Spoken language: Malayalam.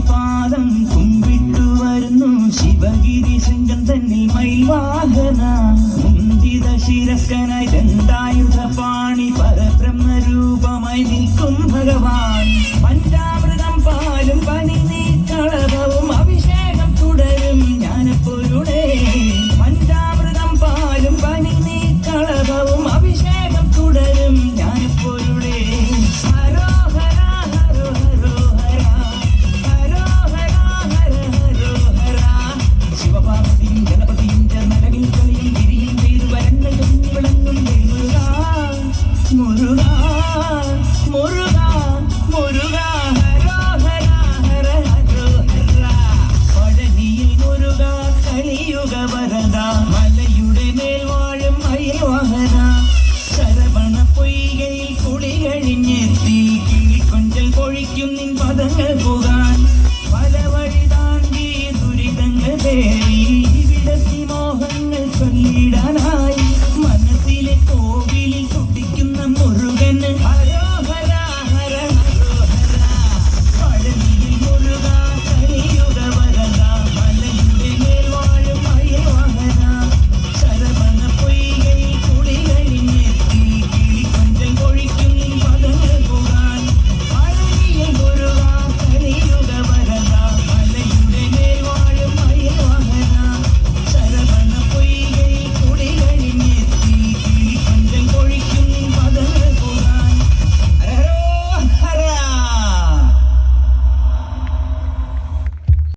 പാദം കുമ്പിട്ടു വരുന്നു ശിവഗിരി ശൃംഗം തന്നിൽ മയിൽവാഹന മുന്തിത ശിരസ്കനായി ദണ്ഡായുധ പാണി പരബ്രഹ്മരൂപമായി നിൽക്കും ഭഗവാൻ പഞ്ചാമൃതം പാലും പനി നീക്കളഭവും അഭിഷേകം തുടരും ജ്ഞാനപ്പൊരുളേ പഞ്ചാമൃതം പാലും പനി നീക്കളഭവും അഭിഷേകം തുടരും ജ്ഞാനപ്പൊരുളേ ശിവപാർവതിയും ഗണപതിയും ചേർന്നടകിൽ കളിയും ഗിരിയും ചെയ്തു വരങ്ങളും വിളങ്ങും മുരുക മുരുക മുരുക ഹരോഹര ഹര ഹരോഹര പഴനിയിൽ മുരുക കലിയുഗ വരദ മലയുടെ മേൽ വാഴും മയിൽവാഹന ശരവണ പൊയ്കയിൽ കുളി കഴിഞ്ഞെത്തി കിളിക്കൊഞ്ചൽ പൊഴിക്കും നിൻ പദങ്ങൾ പോകാൻ പല വഴി താണ്ടി ദുരിതങ്ങൾ